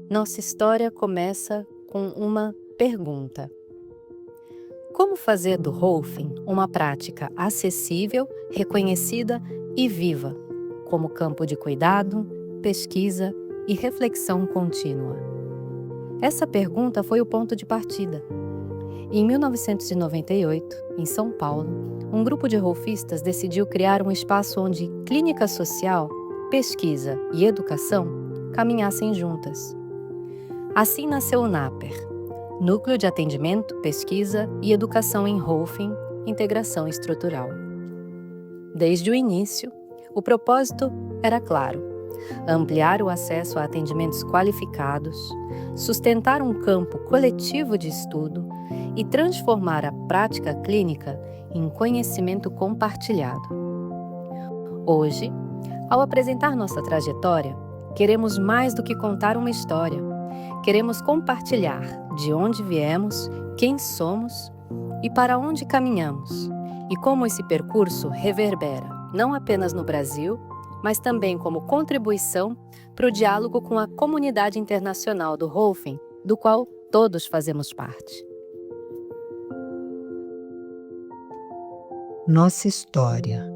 Nossa história começa com uma pergunta: como fazer do Rolfing uma prática acessível, reconhecida e viva, como campo de cuidado, pesquisa e reflexão contínua? Essa pergunta foi o ponto de partida. Em 1998, em São Paulo, um grupo de rolfistas decidiu criar um espaço onde clínica social, pesquisa e educação caminhassem juntas. Assim nasceu o NAPER, Núcleo de Atendimento, Pesquisa e Educação em Rolfing, Integração Estrutural. Desde o início, o propósito era claro: ampliar o acesso a atendimentos qualificados, sustentar um campo coletivo de estudo e transformar a prática clínica em conhecimento compartilhado. Hoje, ao apresentar nossa trajetória, queremos mais do que contar uma história. Queremos compartilhar de onde viemos, quem somos e para onde caminhamos, e como esse percurso reverbera, não apenas no Brasil, mas também como contribuição para o diálogo com a comunidade internacional do Rolfing, do qual todos fazemos parte. Nossa história.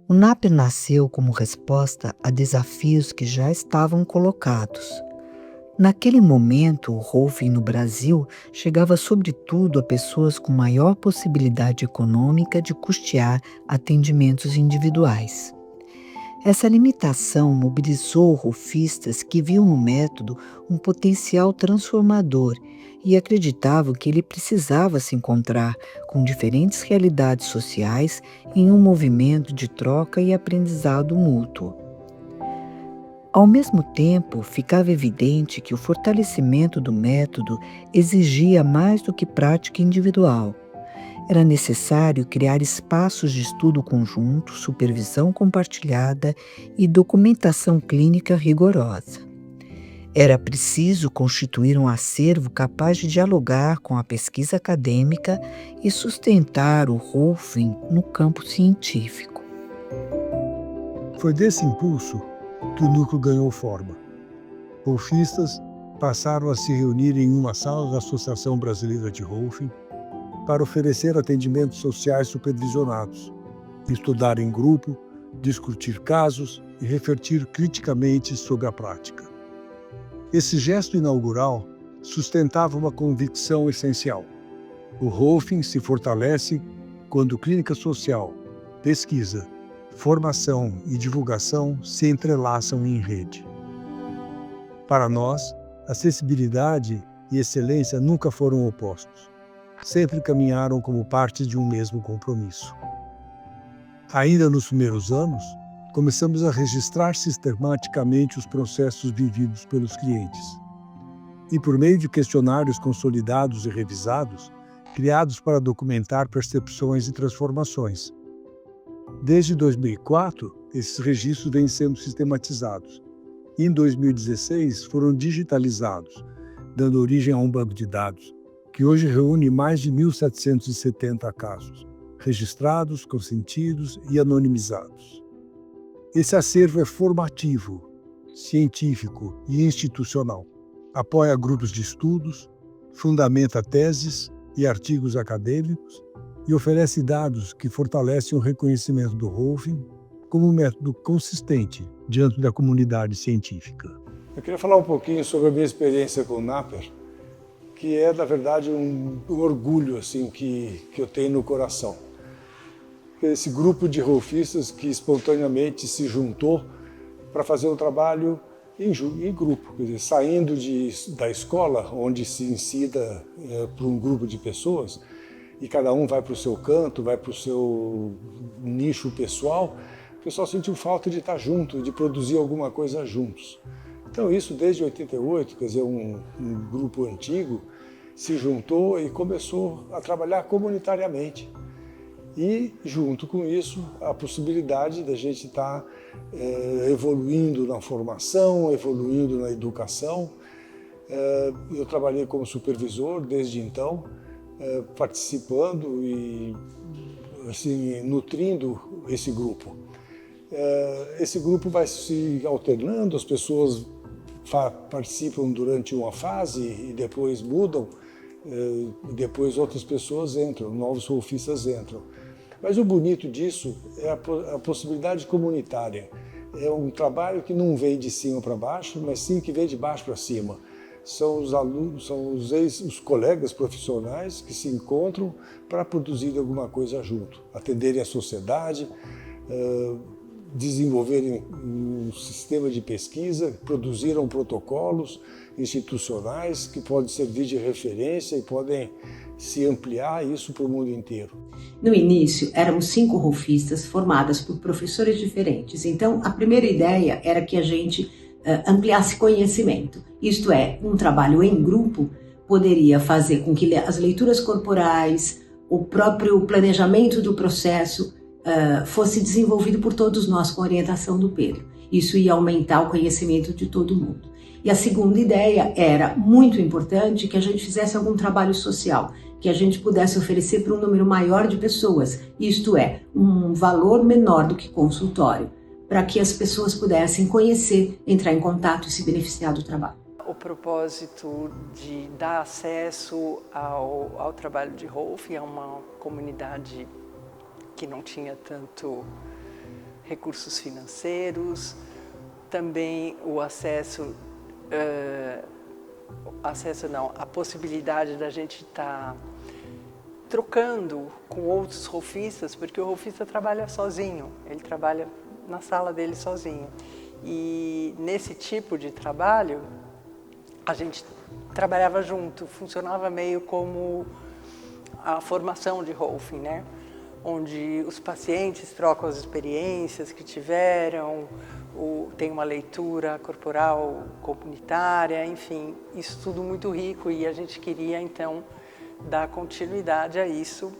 O NAPER nasceu como resposta a desafios que já estavam colocados. Naquele momento, o Rolfing no Brasil chegava sobretudo a pessoas com maior possibilidade econômica de custear atendimentos individuais. Essa limitação mobilizou rolfistas que viam no método um potencial transformador e acreditavam que ele precisava se encontrar com diferentes realidades sociais em um movimento de troca e aprendizado mútuo. Ao mesmo tempo, ficava evidente que o fortalecimento do método exigia mais do que prática individual. Era necessário criar espaços de estudo conjunto, supervisão compartilhada e documentação clínica rigorosa. Era preciso constituir um acervo capaz de dialogar com a pesquisa acadêmica e sustentar o Rolfing no campo científico. Foi desse impulso que o núcleo ganhou forma. Rolfistas passaram a se reunir em uma sala da Associação Brasileira de Rolfing para oferecer atendimentos sociais supervisionados, estudar em grupo, discutir casos e refletir criticamente sobre a prática. Esse gesto inaugural sustentava uma convicção essencial. O Rolfing se fortalece quando clínica social, pesquisa, formação e divulgação se entrelaçam em rede. Para nós, acessibilidade e excelência nunca foram opostos. Sempre caminharam como parte de um mesmo compromisso. Ainda nos primeiros anos, começamos a registrar sistematicamente os processos vividos pelos clientes. E por meio de questionários consolidados e revisados, criados para documentar percepções e transformações. Desde 2004, esses registros vêm sendo sistematizados. E em 2016 foram digitalizados, dando origem a um banco de dados, que hoje reúne mais de 1.770 casos, registrados, consentidos e anonimizados. Esse acervo é formativo, científico e institucional. Apoia grupos de estudos, fundamenta teses e artigos acadêmicos e oferece dados que fortalecem o reconhecimento do Rolfing como um método consistente diante da comunidade científica. Eu queria falar um pouquinho sobre a minha experiência com o NAPER, que é, na verdade, um orgulho assim, que eu tenho no coração. Esse grupo de rolfistas que espontaneamente se juntou para fazer um trabalho em grupo, quer dizer, saindo da escola, onde se ensina para um grupo de pessoas, e cada um vai para o seu canto, vai para o seu nicho pessoal, o pessoal sentiu falta de estar junto, de produzir alguma coisa juntos. Então isso desde 88, quer dizer, um grupo antigo, se juntou e começou a trabalhar comunitariamente. E, junto com isso, a possibilidade da gente estar evoluindo na formação, evoluindo na educação. Eu trabalhei como supervisor desde então, participando e assim, nutrindo esse grupo. Esse grupo vai se alternando, as pessoas participam durante uma fase e depois mudam, e depois outras pessoas entram, novos rolfistas entram. Mas o bonito disso é a possibilidade comunitária. É um trabalho que não vem de cima para baixo, mas sim que vem de baixo para cima. São os alunos, são os colegas profissionais que se encontram para produzir alguma coisa junto, atenderem a sociedade, desenvolverem um sistema de pesquisa, produziram protocolos institucionais que podem servir de referência e podem se ampliar isso para o mundo inteiro. No início, éramos 5 rolfistas formadas por professores diferentes. Então, a primeira ideia era que a gente ampliasse conhecimento. Isto é, um trabalho em grupo poderia fazer com que as leituras corporais, o próprio planejamento do processo fosse desenvolvido por todos nós com orientação do Pedro. Isso ia aumentar o conhecimento de todo mundo. E a segunda ideia era, muito importante, que a gente fizesse algum trabalho social, que a gente pudesse oferecer para um número maior de pessoas, isto é, um valor menor do que consultório, para que as pessoas pudessem conhecer, entrar em contato e se beneficiar do trabalho. O propósito de dar acesso ao trabalho de Rolf a uma comunidade que não tinha tanto recursos financeiros, também o a possibilidade da gente estar trocando com outros rolfistas, porque o rolfista trabalha sozinho, ele trabalha na sala dele sozinho. E nesse tipo de trabalho, a gente trabalhava junto, funcionava meio como a formação de Rolf, né? Onde os pacientes trocam as experiências que tiveram, tem uma leitura corporal comunitária, enfim, isso tudo muito rico e a gente queria, então, dar continuidade a isso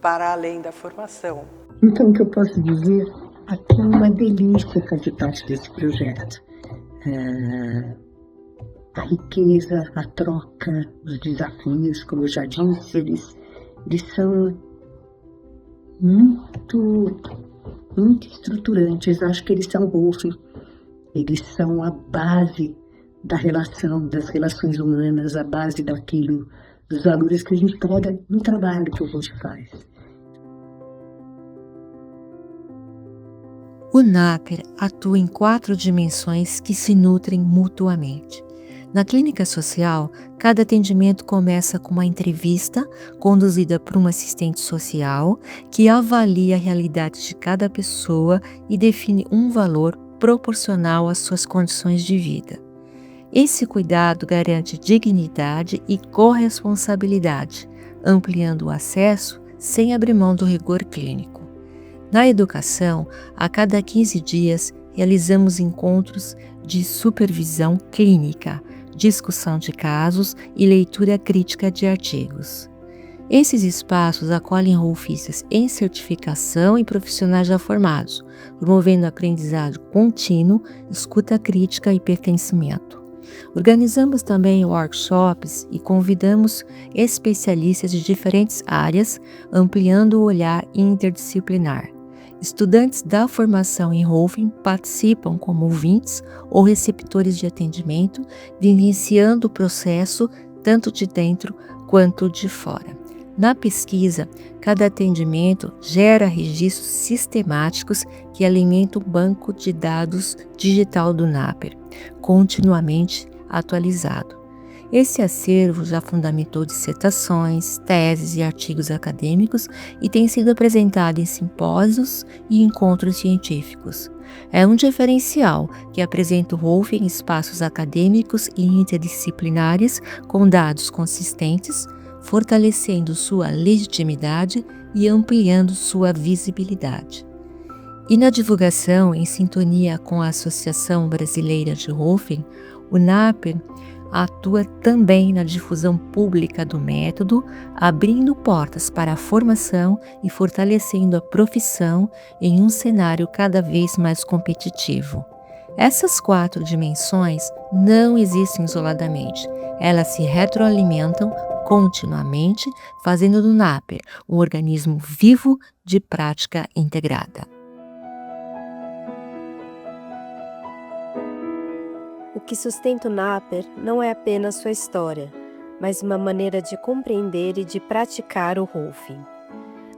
para além da formação. Então, o que eu posso dizer, aqui é uma delícia fazer parte desse projeto. A riqueza, a troca, os desafios, como eu já disse, eles são muito estruturantes. Acho que eles são Rolf, eles são a base da relação, das relações humanas, a base daquilo, dos valores que a gente pega no trabalho que a gente faz. O NAPER atua em 4 dimensões que se nutrem mutuamente. Na clínica social, cada atendimento começa com uma entrevista conduzida por uma assistente social que avalia a realidade de cada pessoa e define um valor proporcional às suas condições de vida. Esse cuidado garante dignidade e corresponsabilidade, ampliando o acesso sem abrir mão do rigor clínico. Na educação, a cada 15 dias, realizamos encontros de supervisão clínica, discussão de casos e leitura crítica de artigos. Esses espaços acolhem rolfistas em certificação e profissionais já formados, promovendo aprendizado contínuo, escuta crítica e pertencimento. Organizamos também workshops e convidamos especialistas de diferentes áreas, ampliando o olhar interdisciplinar. Estudantes da formação em Rolf participam como ouvintes ou receptores de atendimento, vivenciando o processo tanto de dentro quanto de fora. Na pesquisa, cada atendimento gera registros sistemáticos que alimentam o banco de dados digital do NAPER, continuamente atualizado. Esse acervo já fundamentou dissertações, teses e artigos acadêmicos e tem sido apresentado em simpósios e encontros científicos. É um diferencial que apresenta o Rolf em espaços acadêmicos e interdisciplinares com dados consistentes, fortalecendo sua legitimidade e ampliando sua visibilidade. E na divulgação, em sintonia com a Associação Brasileira de Rolf, o NAPER atua também na difusão pública do método, abrindo portas para a formação e fortalecendo a profissão em um cenário cada vez mais competitivo. Essas 4 dimensões não existem isoladamente, elas se retroalimentam continuamente, fazendo do NAPER um organismo vivo de prática integrada. O que sustenta o Naper não é apenas sua história, mas uma maneira de compreender e de praticar o Rolfing.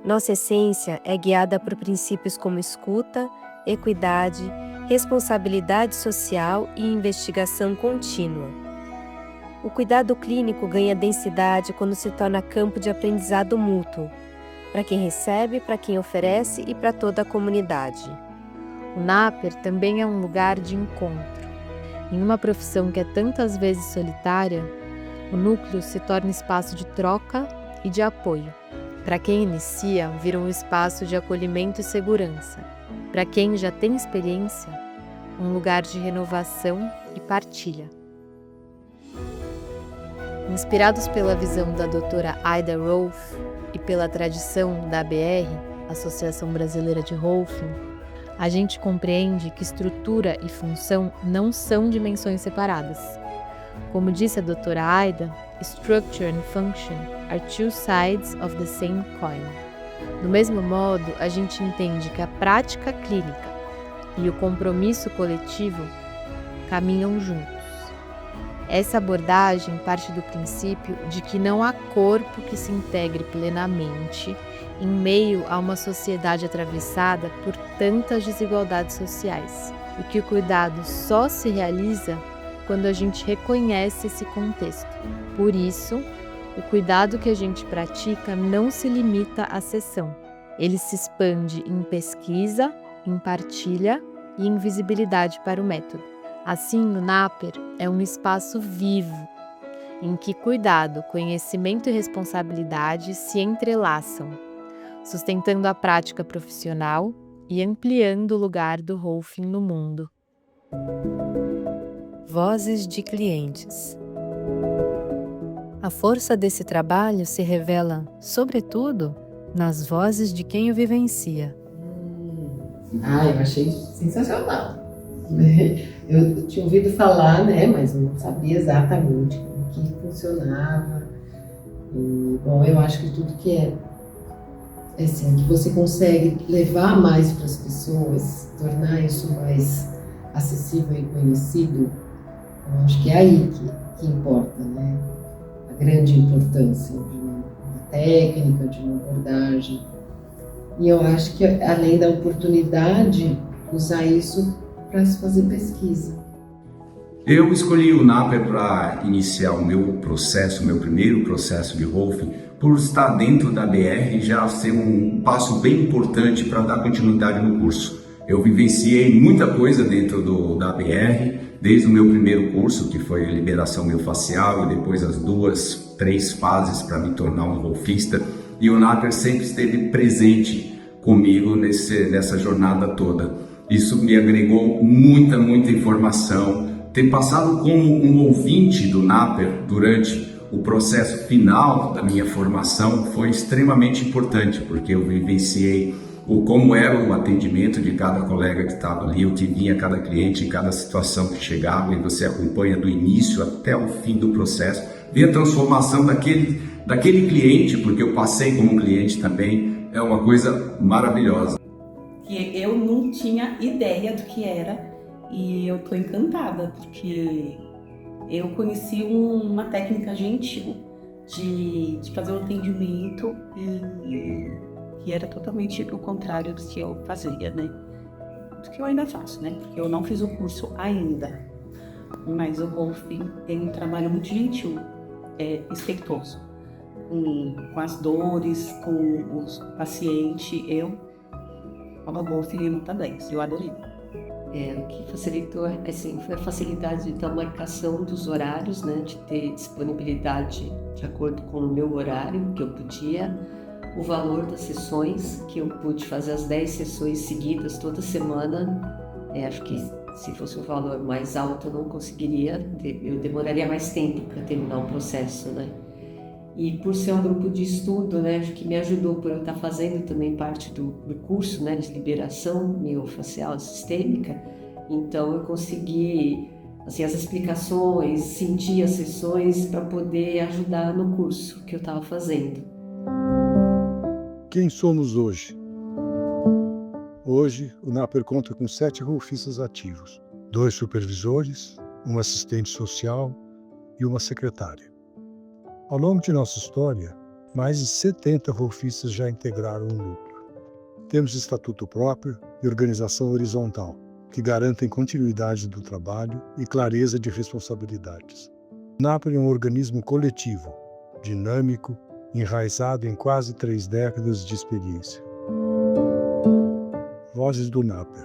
Nossa essência é guiada por princípios como escuta, equidade, responsabilidade social e investigação contínua. O cuidado clínico ganha densidade quando se torna campo de aprendizado mútuo, para quem recebe, para quem oferece e para toda a comunidade. O Naper também é um lugar de encontro. Em uma profissão que é tantas vezes solitária, o núcleo se torna espaço de troca e de apoio. Para quem inicia, vira um espaço de acolhimento e segurança. Para quem já tem experiência, um lugar de renovação e partilha. Inspirados pela visão da doutora Ida Rolf e pela tradição da ABR, Associação Brasileira de Rolfing, a gente compreende que estrutura e função não são dimensões separadas. Como disse a doutora Aida, structure and function are two sides of the same coin. Do mesmo modo, a gente entende que a prática clínica e o compromisso coletivo caminham juntos. Essa abordagem parte do princípio de que não há corpo que se integre plenamente em meio a uma sociedade atravessada por tantas desigualdades sociais, e que o cuidado só se realiza quando a gente reconhece esse contexto. Por isso, o cuidado que a gente pratica não se limita à sessão. Ele se expande em pesquisa, em partilha e em visibilidade para o método. Assim, o Naper é um espaço vivo, em que cuidado, conhecimento e responsabilidade se entrelaçam, sustentando a prática profissional e ampliando o lugar do Rolfing no mundo. Vozes de clientes. A força desse trabalho se revela, sobretudo, nas vozes de quem o vivencia. Eu achei sensacional. Eu tinha ouvido falar, mas não sabia exatamente como que funcionava. E, bom, eu acho que tudo que é assim, que você consegue levar mais para as pessoas, tornar isso mais acessível e conhecido, eu acho que é aí que importa, a grande importância de uma técnica, de uma abordagem. E eu acho que, além da oportunidade, usar isso para se fazer pesquisa. Eu escolhi o Naper para iniciar o meu primeiro processo de Rolfing, por estar dentro da BR e já ser um passo bem importante para dar continuidade no curso. Eu vivenciei muita coisa dentro da BR, desde o meu primeiro curso, que foi liberação miofascial, e depois as 3 fases para me tornar um rolfista, e o Naper sempre esteve presente comigo nessa jornada toda. Isso me agregou muita informação. Ter passado como um ouvinte do Naper durante o processo final da minha formação foi extremamente importante, porque eu vivenciei como era o atendimento de cada colega que estava ali, o que vinha cada cliente, cada situação que chegava, e você acompanha do início até o fim do processo, vê a transformação daquele cliente, porque eu passei como cliente também, é uma coisa maravilhosa. Que eu não tinha ideia do que era, e eu estou encantada, porque eu conheci uma técnica gentil de fazer um atendimento que era totalmente o contrário do que eu fazia, do que eu ainda faço, porque eu não fiz o curso ainda, mas o Rolfing tem um trabalho muito gentil, respeitoso, com as dores, com os pacientes. O Rolfing nota 10, eu adorei. O que facilitou foi a facilidade da marcação dos horários, de ter disponibilidade de acordo com o meu horário, que eu podia, o valor das sessões, que eu pude fazer as 10 sessões seguidas toda semana. Acho que se fosse um valor mais alto eu não conseguiria, eu demoraria mais tempo para terminar o processo, E por ser um grupo de estudo, acho que me ajudou por eu estar fazendo também parte do curso, de liberação miofascial sistêmica. Então eu consegui, as explicações, sentir as sessões para poder ajudar no curso que eu estava fazendo. Quem somos hoje? Hoje, o Naper conta com 7 rolfistas ativos, 2 supervisores, uma assistente social e uma secretária. Ao longo de nossa história, mais de 70 rolfistas já integraram o núcleo. Temos estatuto próprio e organização horizontal, que garantem continuidade do trabalho e clareza de responsabilidades. O NAPER é um organismo coletivo, dinâmico, enraizado em quase 3 décadas de experiência. Vozes do NAPER.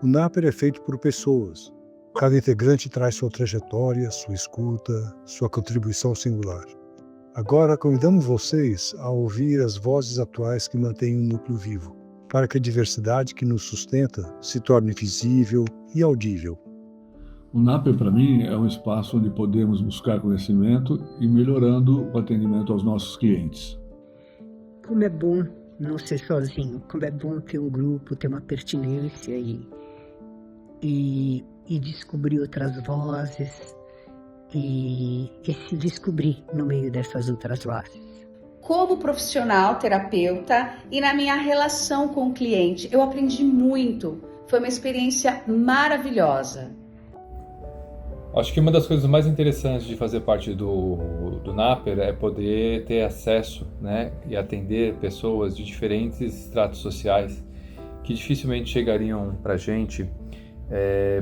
O NAPER é feito por pessoas. Cada integrante traz sua trajetória, sua escuta, sua contribuição singular. Agora convidamos vocês a ouvir as vozes atuais que mantêm o núcleo vivo, para que a diversidade que nos sustenta se torne visível e audível. O NAPER, para mim, é um espaço onde podemos buscar conhecimento e melhorando o atendimento aos nossos clientes. Como é bom não ser sozinho, como é bom ter um grupo, ter uma pertinência e descobrir outras vozes e se descobrir no meio dessas outras vozes. Como profissional, terapeuta e na minha relação com o cliente, eu aprendi muito. Foi uma experiência maravilhosa. Acho que uma das coisas mais interessantes de fazer parte do NAPER é poder ter acesso, né, e atender pessoas de diferentes estratos sociais que dificilmente chegariam para a gente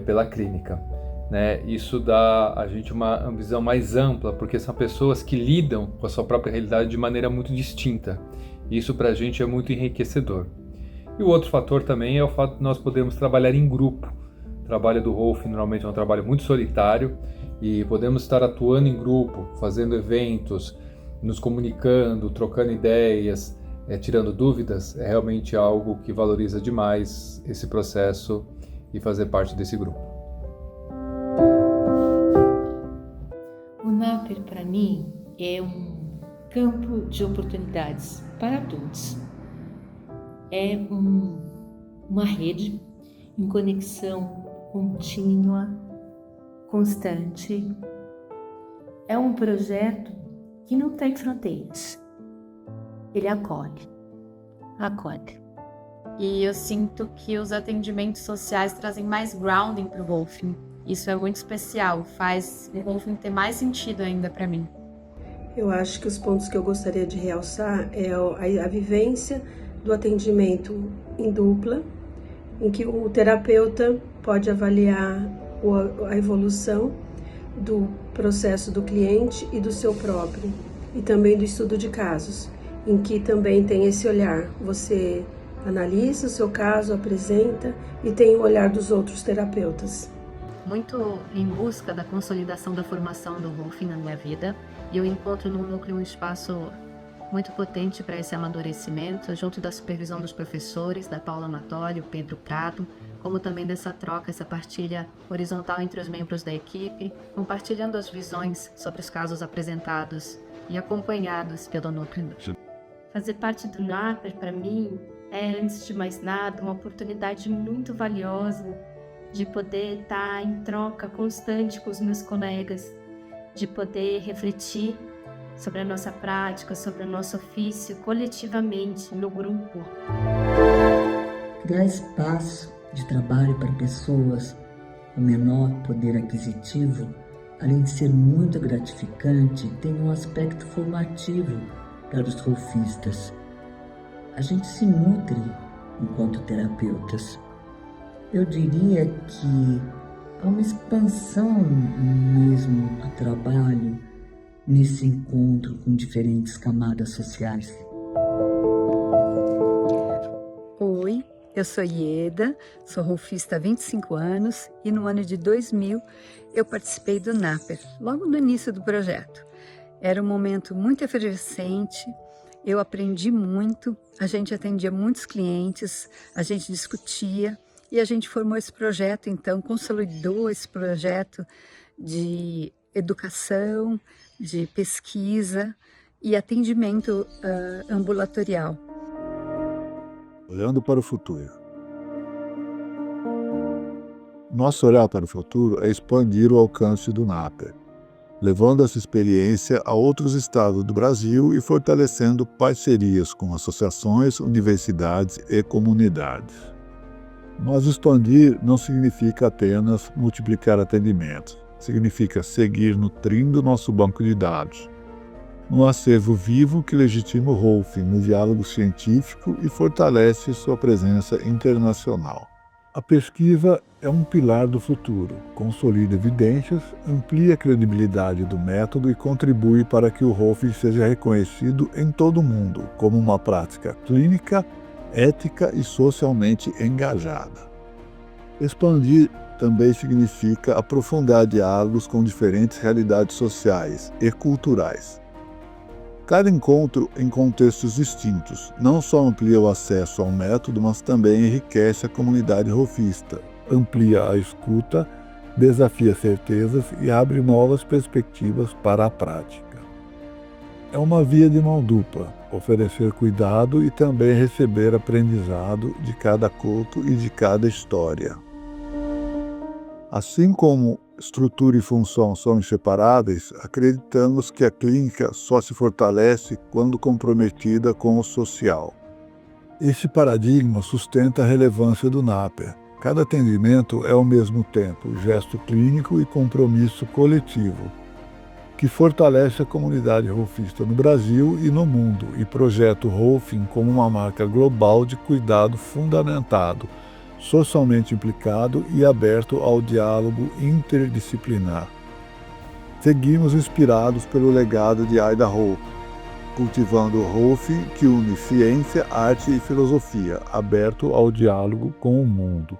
pela clínica. Né? Isso dá a gente uma visão mais ampla, porque são pessoas que lidam com a sua própria realidade de maneira muito distinta. Isso para a gente é muito enriquecedor. E o outro fator também é o fato de nós podermos trabalhar em grupo. O trabalho do Rolf normalmente é um trabalho muito solitário e podemos estar atuando em grupo, fazendo eventos, nos comunicando, trocando ideias, tirando dúvidas, é realmente algo que valoriza demais esse processo e fazer parte desse grupo. O NAPER, para mim, é um campo de oportunidades para todos. É uma rede em conexão contínua, constante. É um projeto que não tem fronteiras. Ele acolhe. E eu sinto que os atendimentos sociais trazem mais grounding para o Rolfing. Isso é muito especial, faz o Rolfing ter mais sentido ainda para mim. Eu acho que os pontos que eu gostaria de realçar é a vivência do atendimento em dupla, em que o terapeuta pode avaliar a evolução do processo do cliente e do seu próprio, e também do estudo de casos, em que também tem esse olhar. Você analisa o seu caso, apresenta e tem o olhar dos outros terapeutas. Muito em busca da consolidação da formação do Rolfing na minha vida, e eu encontro no núcleo um espaço muito potente para esse amadurecimento, junto da supervisão dos professores, da Paula Matoli, o Pedro Prato, como também dessa troca, essa partilha horizontal entre os membros da equipe, compartilhando as visões sobre os casos apresentados e acompanhados pelo núcleo. Fazer parte do NAPER, para mim, é, antes de mais nada, uma oportunidade muito valiosa de poder estar em troca constante com os meus colegas, de poder refletir sobre a nossa prática, sobre o nosso ofício, coletivamente, no grupo. Criar espaço de trabalho para pessoas com menor poder aquisitivo, além de ser muito gratificante, tem um aspecto formativo para os rolfistas. A gente se nutre enquanto terapeutas. Eu diria que há uma expansão mesmo do trabalho nesse encontro com diferentes camadas sociais. Oi, eu sou Ieda, sou rolfista há 25 anos e no ano de 2000 eu participei do NAPER, logo no início do projeto. Era um momento muito efervescente, eu aprendi muito, a gente atendia muitos clientes, a gente discutia e a gente formou esse projeto, então consolidou esse projeto de educação, de pesquisa e atendimento ambulatorial. Olhando para o futuro. Nosso olhar para o futuro é expandir o alcance do NAPER, levando essa experiência a outros estados do Brasil e fortalecendo parcerias com associações, universidades e comunidades. Mas expandir não significa apenas multiplicar atendimentos. Significa seguir nutrindo nosso banco de dados. Um acervo vivo que legitima o Rolfing no diálogo científico e fortalece sua presença internacional. A pesquisa é um pilar do futuro, consolida evidências, amplia a credibilidade do método e contribui para que o Rolfing seja reconhecido em todo o mundo como uma prática clínica, ética e socialmente engajada. Expandir também significa aprofundar diálogos com diferentes realidades sociais e culturais. Cada encontro em contextos distintos não só amplia o acesso ao método, mas também enriquece a comunidade rolfista, amplia a escuta, desafia certezas e abre novas perspectivas para a prática. É uma via de mão dupla, oferecer cuidado e também receber aprendizado de cada culto e de cada história. Assim como estrutura e função são inseparáveis, acreditamos que a clínica só se fortalece quando comprometida com o social. Esse paradigma sustenta a relevância do NAPER. Cada atendimento é ao mesmo tempo gesto clínico e compromisso coletivo, que fortalece a comunidade rolfista no Brasil e no mundo e projeta o Rolfing como uma marca global de cuidado fundamentado, socialmente implicado e aberto ao diálogo interdisciplinar. Seguimos inspirados pelo legado de Ida Rolf, cultivando o Rolfing que une ciência, arte e filosofia, aberto ao diálogo com o mundo.